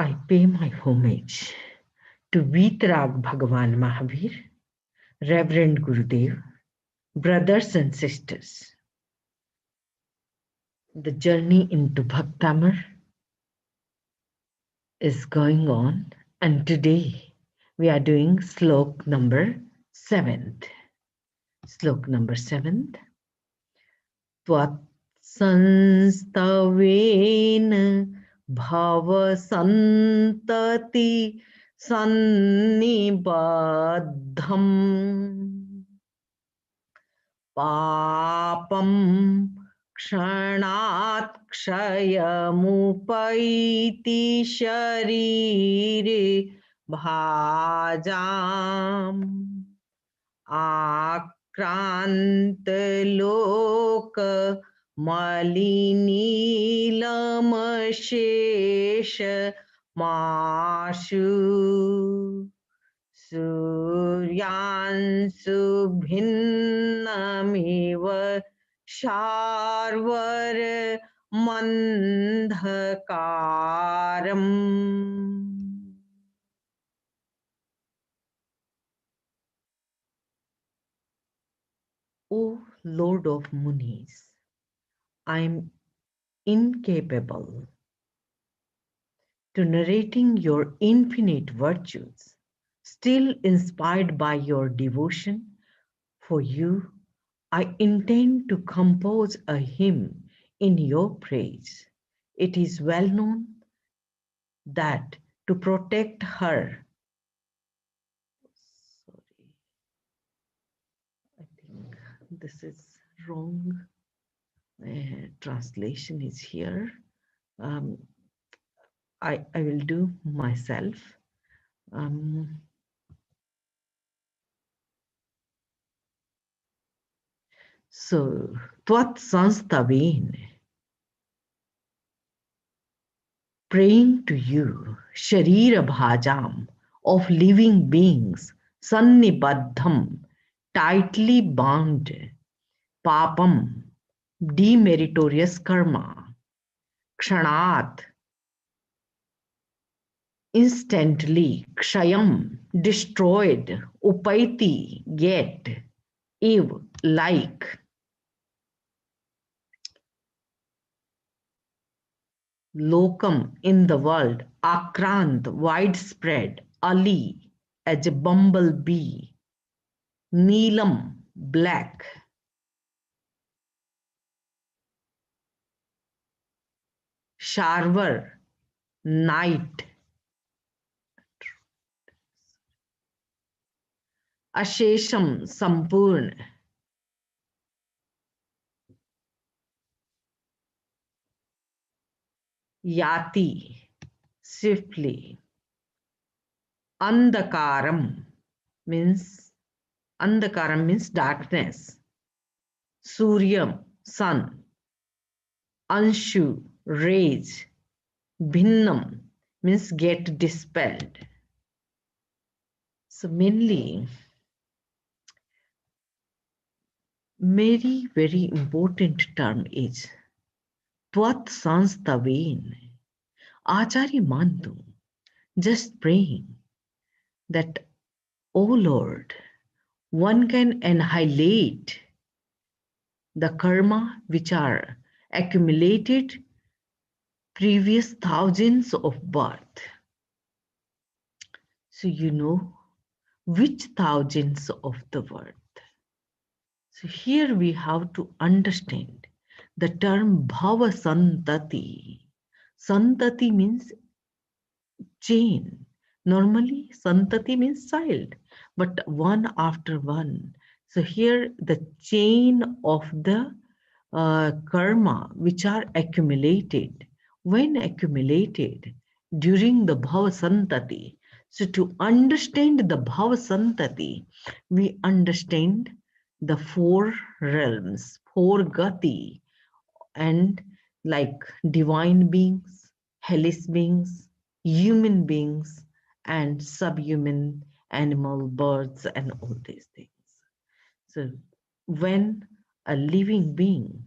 I pay my homage to Vitrag Bhagavan Mahavir, Reverend Gurudev, brothers and sisters. The journey into Bhaktamara is going on, and today we are doing slok number 7th. Slok number 7th. Tvatsanstaven bhava santati sannibadham papam kshanat kshayamupaiti sharire bhajam आक्रांत लोक मलिनीलमशेष माशु Suryanshu भिन्नमिव शार्वर मंधकारम्. O Lord of Munis, I am incapable to narrating your infinite virtues, still inspired by your devotion. For you, I intend to compose a hymn in your praise. It is well known that to protect her, sorry, I think this is wrong. Translation is here. I will do myself. So, Tvat Sanstavin, praying to you, Sharira Bhajam, of living beings, Sannibadham, tightly bound, Papam, demeritorious karma, Kshanat, instantly, Kshayam, destroyed, Upaiti, get, Ev, like, Lokam, in the world, Akrant, widespread, Ali, as a bumblebee, Neelam, black, Sharvar, night, Ashesham, Sampurn, Yati, swiftly, Andakaram means darkness, Suryam, sun, Anshu, rays, Bhinnam means get dispelled. So mainly, very important term is Tvat Sanstaven, Acharya Mantu, just praying that, O Lord, one can annihilate the karma which are accumulated previous thousands of birth. So you know which thousands of the birth. So here we have to understand the term bhava santati. Santati means chain. Normally, santati means child, but one after one. So here the chain of the karma which are accumulated, when accumulated during the bhava santati. So to understand the bhava santati, we understand the four realms, four gati, and like divine beings, hellish beings, human beings, and subhuman animal, birds, and all these things. So when a living being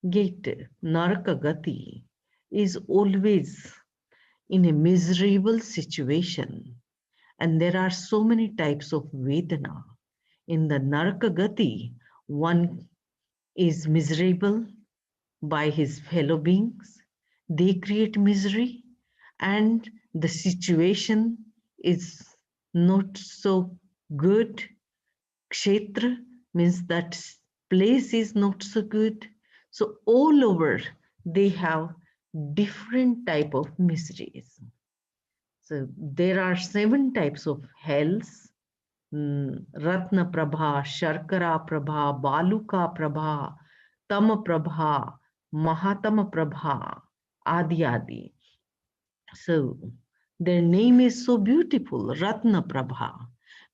get naraka gati, is always in a miserable situation. And there are so many types of Vedana. In the Narakagati, one is miserable by his fellow beings. They create misery, and the situation is not so good. Kshetra means that place is not so good. So all over they have different type of miseries. So there are 7 types of hells. Ratna Prabha, Sharkara Prabha, Baluka Prabha, Tama Prabha, Mahatama Prabha, Adi Adi. So their name is so beautiful, Ratna Prabha.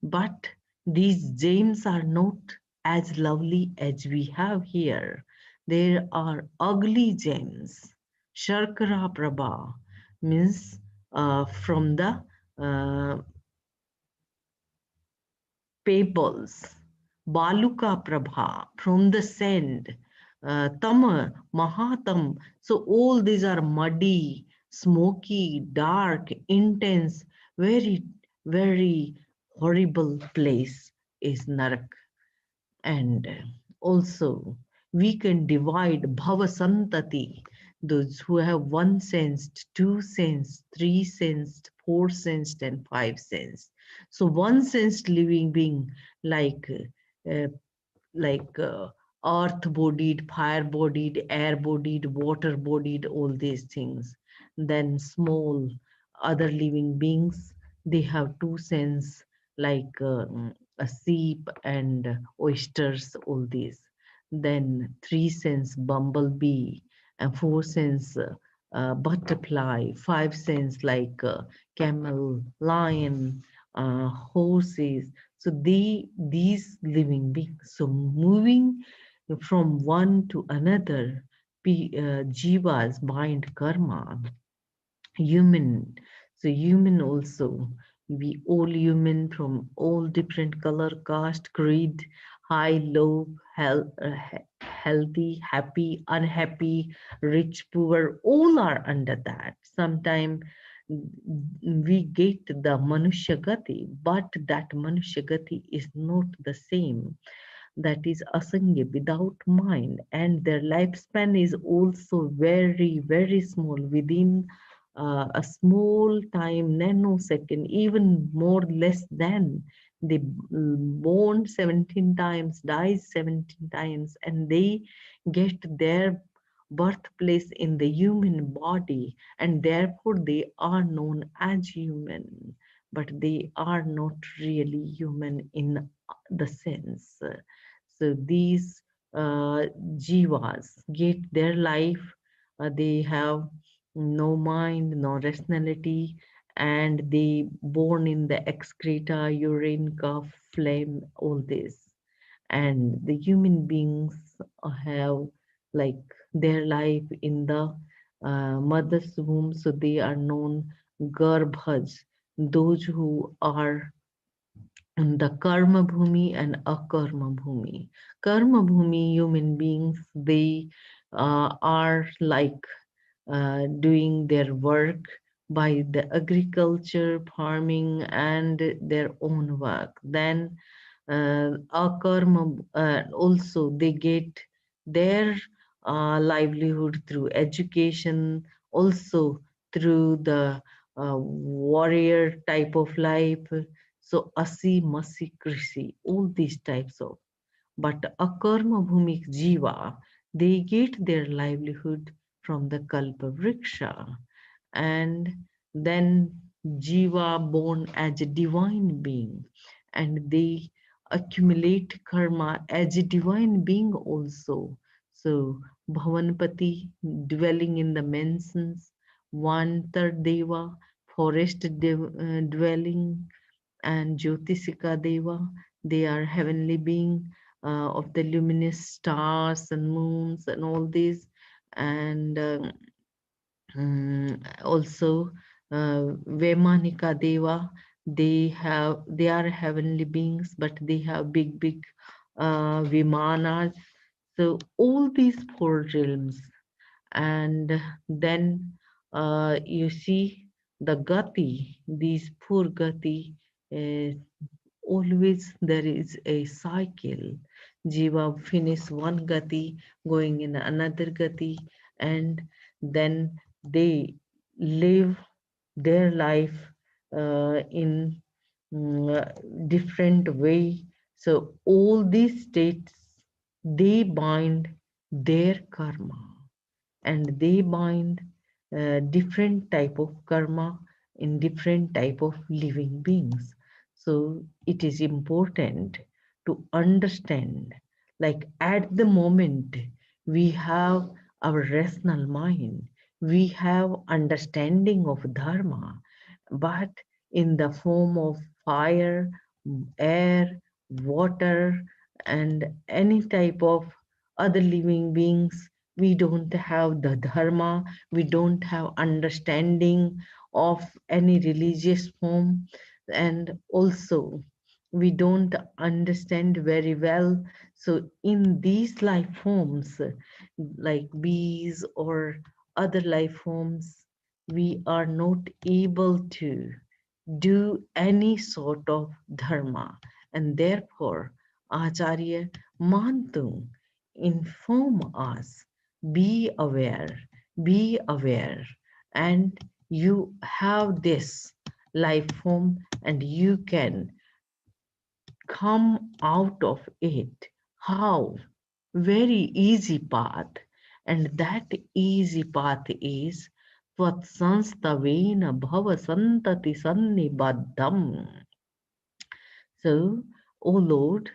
But these gems are not as lovely as we have here. There are ugly gems. Sharkara Prabha means from the uh, pebbles, Baluka Prabha from the sand, Tama, Mahatam. So all these are muddy, smoky, dark, intense, very, very horrible place is Narak. And also, we can divide Bhava Santati, those who have one sensed, two sensed, three sensed, four sensed, and five sensed. So, one sensed living being like uh, like earth bodied, fire bodied, air bodied, water bodied, all these things. Then small other living beings, they have two sense like a sheep and oysters, all these. Then three sense bumblebee, and four sense butterfly, five sense like camel, lion, horses. So these living beings, so moving from one to another, jivas bind karma, human. So human also, we all human from all different color, caste, creed, high, low, healthy, happy, unhappy, rich, poor, all are under that. Sometimes we get the Manushya Gati, but that Manushya Gati is not the same. That is asanga, without mind, and their lifespan is also very, very small, within a small time, nanosecond, even more less than. They born 17 times, dies 17 times, and they get their birthplace in the human body, and therefore they are known as human, but they are not really human in the sense. So these jivas get their life, they have no mind, no rationality, and they born in the excreta, urine, cough, phlegm, all this. And the human beings have like their life in the mother's womb, so they are known garbhaj, those who are in the karma bhumi and akarma bhumi. Karma bhumi human beings, they are like doing their work by the agriculture, farming, and their own work. Then akarma, also they get their livelihood through education, also through the warrior type of life. So asi, masi, krishi, all these types of. But akarma bhumik jiva, they get their livelihood from the kalpa vriksha. And then jiva born as a divine being, and they accumulate karma as a divine being also. So Bhavanpati, dwelling in the mansions, one third deva, forest dwelling, and Jyotisika Deva. They are heavenly being of the luminous stars and moons and all these. And also Vemanika Deva. They are heavenly beings, but they have big Vimanas. So all these four realms, and then you see. the gati, these poor gati, uh, always there is a cycle. Jiva finish one gati, going in another gati, and then they live their life in different way. So all these states, they bind their karma, and they bind different type of karma in different type of living beings. So it is important to understand, like at the moment we have our rational mind, we have understanding of dharma, but in the form of fire, air, water, and any type of other living beings, we don't have the dharma, we don't have understanding of any religious form, and also we don't understand very well. So in these life forms, like bees or other life forms, we are not able to do any sort of dharma, and therefore Acharya Mantung inform us, be aware, and you have this life form and you can come out of it. How? Very easy path, and that easy path is Tvatsanstavena Bhava Santati Sannibaddham. So, O Lord,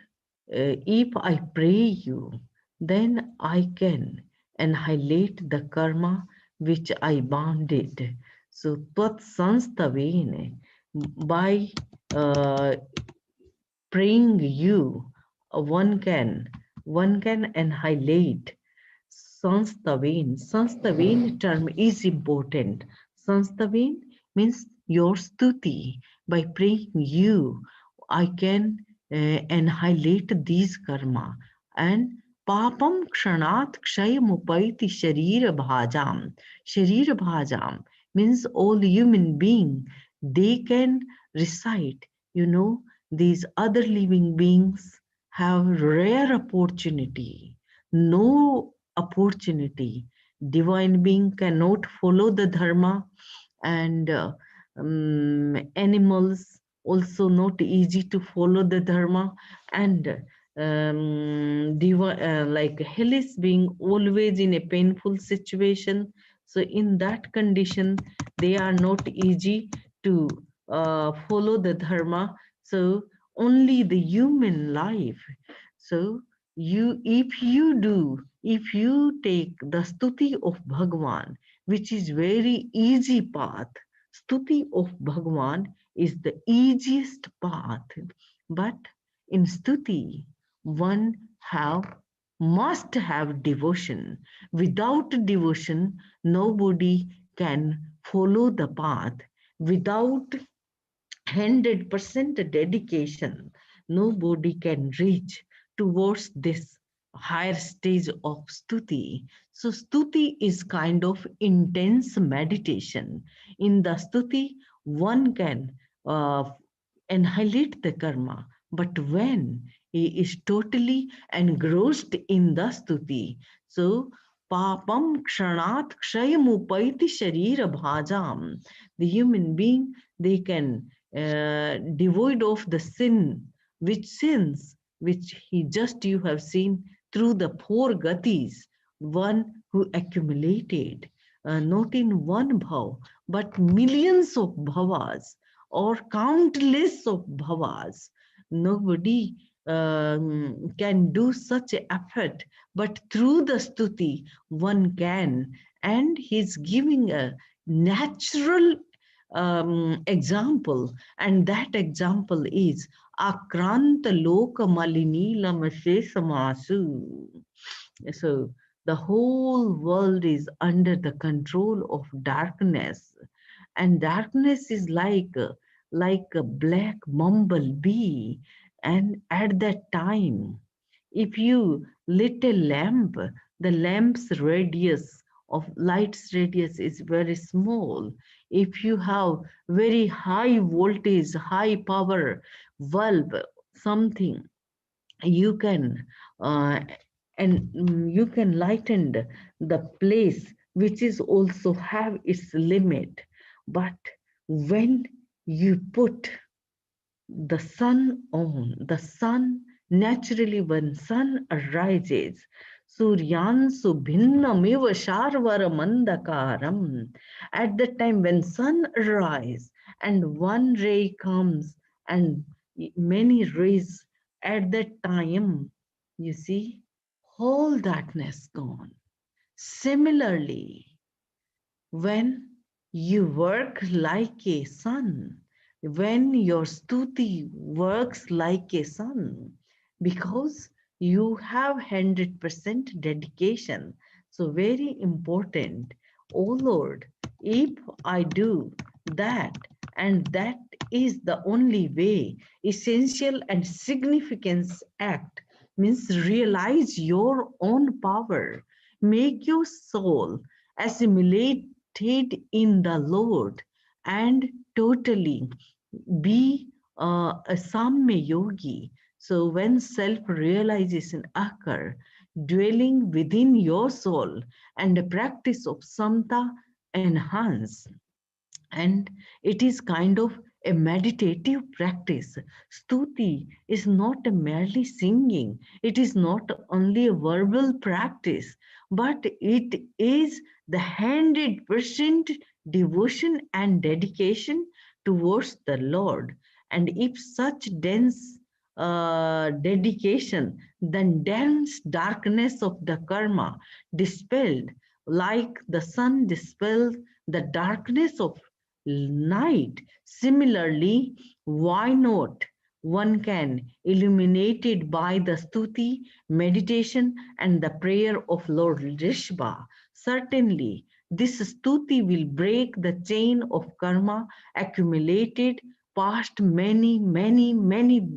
if I pray you, then I can annihilate the karma which I bounded. So, Tvatsanstavena, by uh, praying you, one can annihilate Sanstavin. Sanstavin term is important. Sanstavin means your stuti. By praying you, I can annihilate these karma. And papam kshanat kshayamupaiti sharir bhajam. Sharir bhajam means all human being, they can recite, you know, these other living beings have rare opportunity, no opportunity. Divine being cannot follow the dharma, and animals also not easy to follow the dharma, and like hellish being always in a painful situation. So in that condition, they are not easy to follow the dharma. So only the human life. So if you take the stuti of Bhagwan, which is very easy path, stuti of Bhagwan is the easiest path. But in stuti, one have must have devotion. Without devotion, nobody can follow the path. Without 100% dedication, nobody can reach towards this higher stage of stuti. So stuti is kind of intense meditation. In the stuti, one can annihilate the karma, but when he is totally engrossed in the stuti, so papam kshanat kshayamupaiti sharira bhajam, the human being, they can devoid of the sin, which he just you have seen through the four gatis, one who accumulated not in one bhav, but millions of bhavas or countless of bhavas. Nobody can do such an effort, but through the stuti, one can. And he's giving a natural example, and that example is Akranta Loka Malinilam Shesamasu. So the whole world is under the control of darkness, and darkness is like a black bumblebee. And at that time, if you lit a lamp, the lamp's radius of light's radius is very small. if you have very high voltage, high power bulb, something, you can uh, you can lighten the place, which is also have its limit. But when you put the sun on, the sun, naturally when sun arises, suryansu bhinnamiva sharvara mandakaram, at the time when sun arises and one ray comes and many rays, at that time, you see, whole darkness gone. Similarly, when you work like a sun, when your stuti works like a sun, because you have 100% dedication. So, very important. Oh Lord, if I do that, and that is the only way, essential and significance act means realize your own power, make your soul assimilate in the Lord and totally be a Samya yogi. So when self-realization occur, dwelling within your soul and the practice of samta enhance, and it is kind of a meditative practice. Stuti is not merely singing, it is not only a verbal practice, but it is the 100% devotion and dedication towards the Lord. And if such dense dedication, then dense darkness of the karma dispelled, like the sun dispels the darkness of night. Similarly, why not? One can, illuminated by the stuti, meditation, and the prayer of Lord Rishba. Certainly, this stuti will break the chain of karma accumulated past many, many, many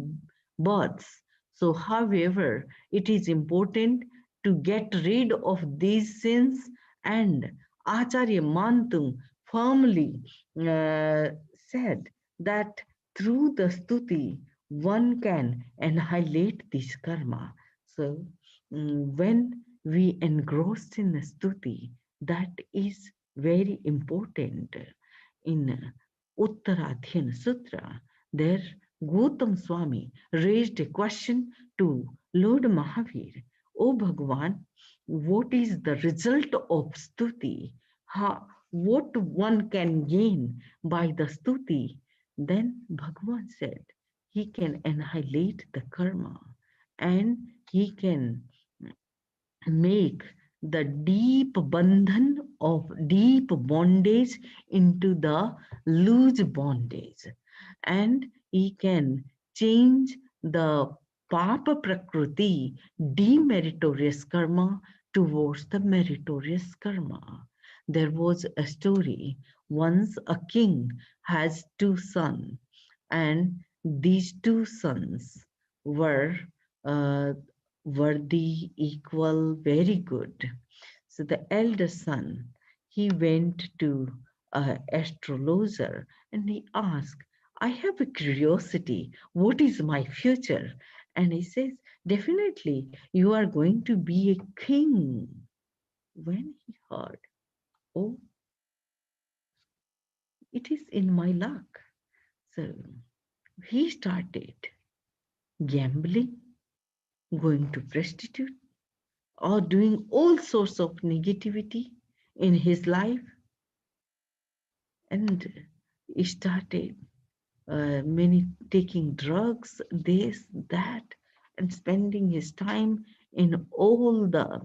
births. So, however, it is important to get rid of these sins, and Acharya Mantung firmly said that through the stuti one can annihilate this karma. So when we engross in the stuti, that is very important. In Uttaradhyana Sutra, there Gautam Swami raised a question to Lord Mahavir. O Bhagwan, what is the result of stuti? How, what one can gain by the stuti? Then Bhagwan said, he can annihilate the karma and he can make the deep bandhan of deep bondage into the loose bondage, and he can change the papa prakriti demeritorious karma towards the meritorious karma. There was a story. Once a king has two sons, and these two sons were uh, worthy, equal, very good. So the elder son, he went to an astrologer and he asked, I have a curiosity, what is my future? And he says, definitely, you are going to be a king. When he heard, oh, it is in my luck. So he started gambling, going to prostitute, or doing all sorts of negativity in his life, and he started many taking drugs, this, that, and spending his time in all the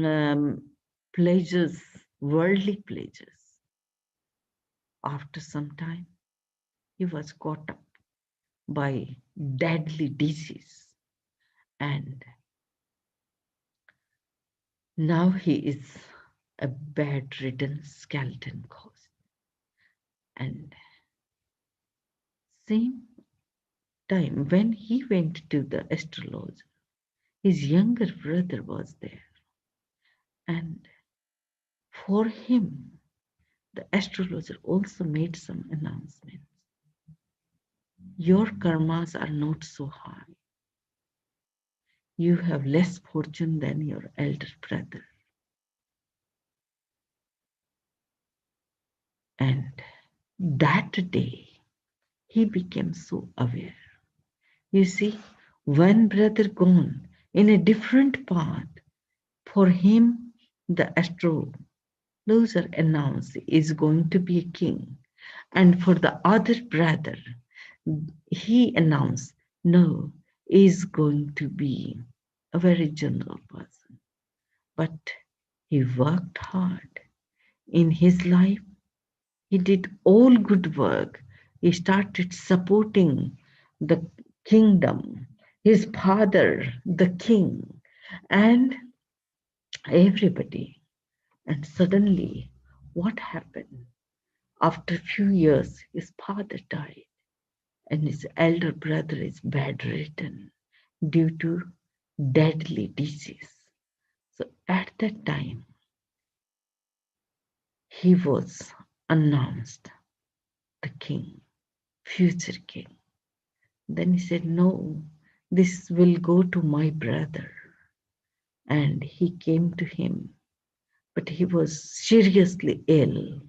um, pleasures, worldly pleasures. After some time, he was caught up by deadly disease, and now he is a bedridden skeleton ghost. And same time when he went to the astrologer, his younger brother was there, and for him the astrologer also made some announcements. Your karmas are not so high. You have less fortune than your elder brother. And that day, he became so aware. You see, one brother gone in a different path, for him, the astrologer announced is going to be a king. And for the other brother, he announced, no, is going to be a very general person. But he worked hard. In his life, he did all good work. He started supporting the kingdom, his father, the king, and everybody. And suddenly, what happened? After a few years, his father died, and his elder brother is bedridden due to deadly disease. So at that time, he was announced the king, future king. Then he said, no, this will go to my brother. And he came to him, but he was seriously ill.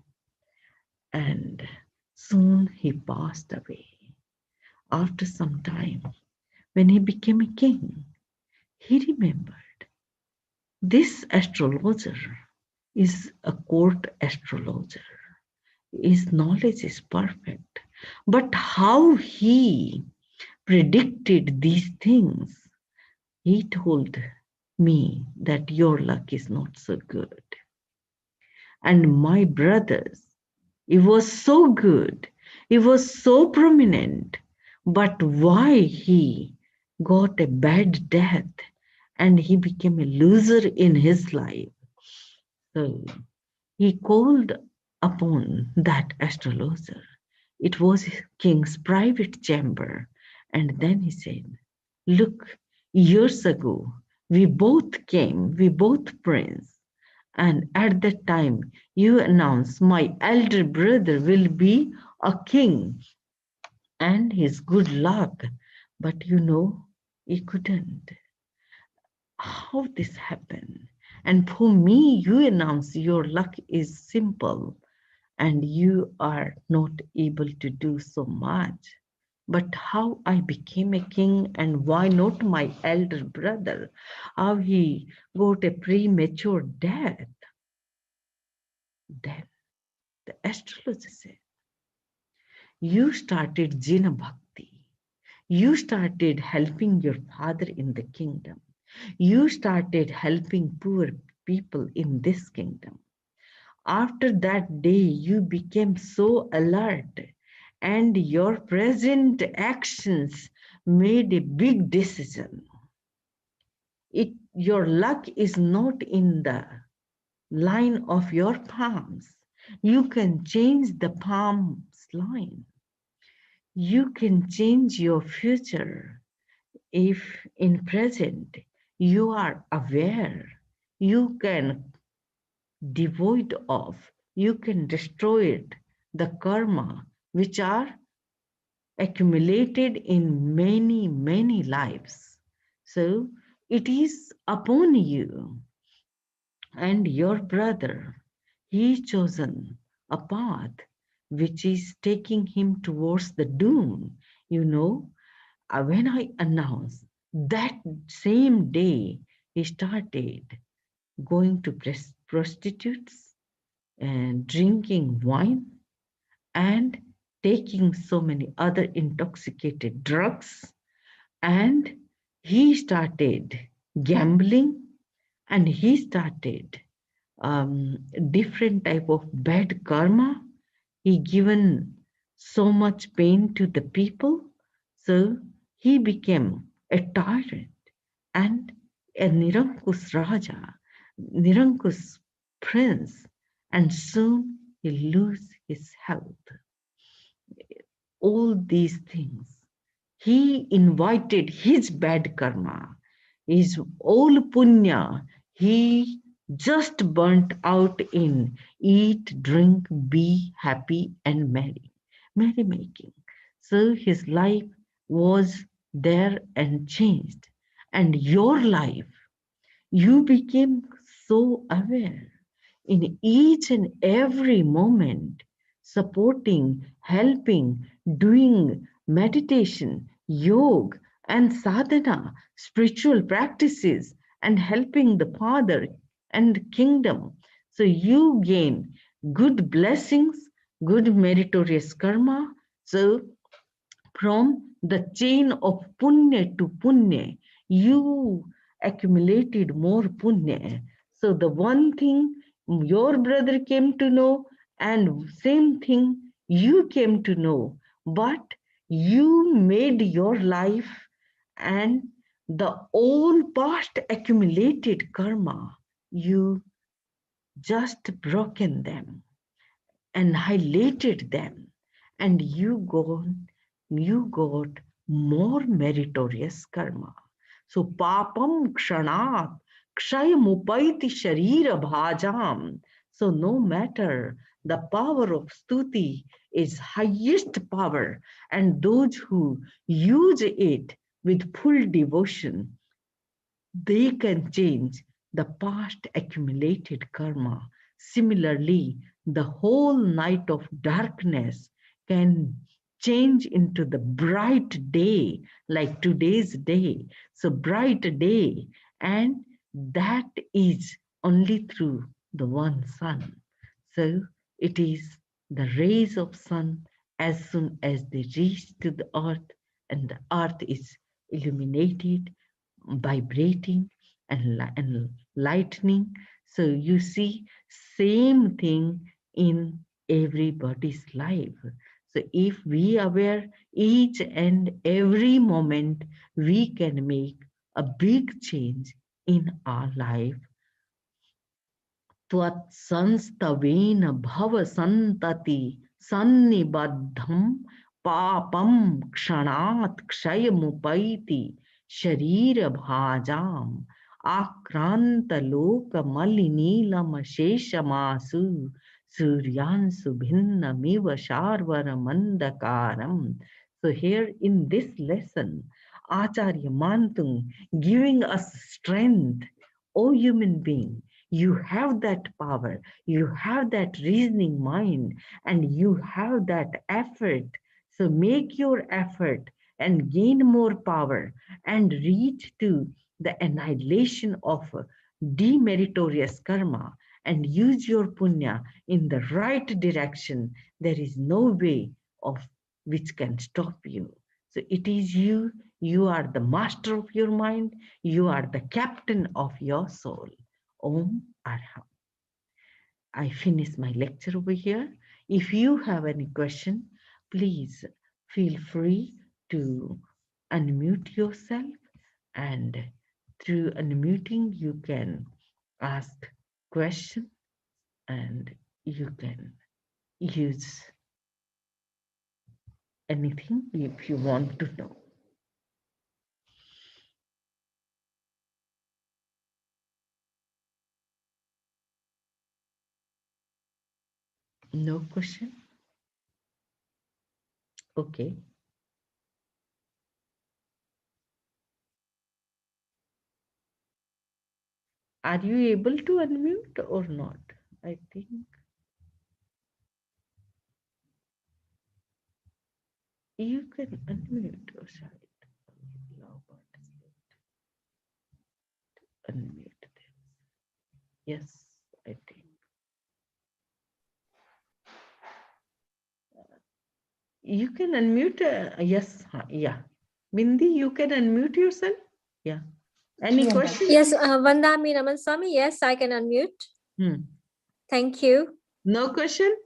And soon he passed away. After some time, when he became a king, he remembered this astrologer is a court astrologer. His knowledge is perfect. But how he predicted these things, he told me that your luck is not so good. And my brothers, it was so good, it was so prominent, but why he got a bad death and he became a loser in his life. So he called upon that astrologer. It was king's private chamber. And then he said, look, years ago, we both came, we both prince. And at that time, you announced my elder brother will be a king and his good luck. But he couldn't. How this happened? And for me, you announce your luck is simple and you are not able to do so much. But how I became a king and why not my elder brother? How he got a premature death? Then the astrologer said, you started Jina Bhakti. You started helping your father in the kingdom. You started helping poor people in this kingdom. After that day, you became so alert, and your present actions made a big decision. Your luck is not in the line of your palms. You can change the palms line. You can change your future if in present you are aware. You can devoid of, you can destroy it, the karma which are accumulated in many, many lives. So it is upon you and your brother. He chosen a path which is taking him towards the doom. When I announced that same day, he started going to prostitutes and drinking wine and taking so many other intoxicated drugs. And he started gambling and he started different type of bad karma. He given so much pain to the people. So he became a tyrant and a Nirankus Raja, Nirankus prince, and soon he lose his health. All these things. He invited his bad karma, his all punya, he just burnt out in eat, drink, be happy and merry. Merrymaking. So his life was there and changed. And your life, you became so aware in each and every moment, supporting, helping, doing meditation, yoga, and sadhana, spiritual practices, and helping the Father and kingdom. So you gain good blessings, good meritorious karma. So from the chain of punya to punya, you accumulated more punya. So the one thing your brother came to know, and same thing you came to know, but you made your life and the all past accumulated karma, you just broken them, annihilated them, and you got more meritorious karma. So papam kshanat kshayamupaiti sharira bhajam. So no matter, the power of stuti is highest power, and those who use it with full devotion, they can change the past accumulated karma. Similarly, the whole night of darkness can change into the bright day, like today's day. So, bright day, and that is only through the one sun. So, it is the rays of sun as soon as they reach to the earth, and the earth is illuminated, vibrating, and lightning. So you see, same thing in everybody's life. So if we aware each and every moment, we can make a big change in our life. त्वत्संस्तवेन भवसन्तति सन्निबद्धं पापं क्षणात् क्षयमुपैति शरीरभाजाम् आक्रान्तलोकमलिनीलमशेषमासु Suryanshu भिन्नमिव शार्वरमन्धकारम्. So here in this lesson, Acharya Mantung giving us strength, O human being, you have that power, you have that reasoning mind, and you have that effort. So make your effort and gain more power and reach to the annihilation of demeritorious karma, and use your punya in the right direction. There is no way of which can stop you. So it is you. You are the master of your mind. You are the captain of your soul. Om Arham. I finish my lecture over here. If you have any question, please feel free to unmute yourself, and through unmuting you can ask question, and you can use anything if you want to know. No question? Okay. Are you able to unmute or not? I think you can unmute your side. Unmute them. Yes, I think. You can unmute. Yes, yeah. Bindi, you can unmute yourself. Yeah. Any question? Yes, Vandami Raman Swami. Yes, I can unmute. Thank you. No question?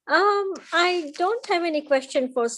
I don't have any question for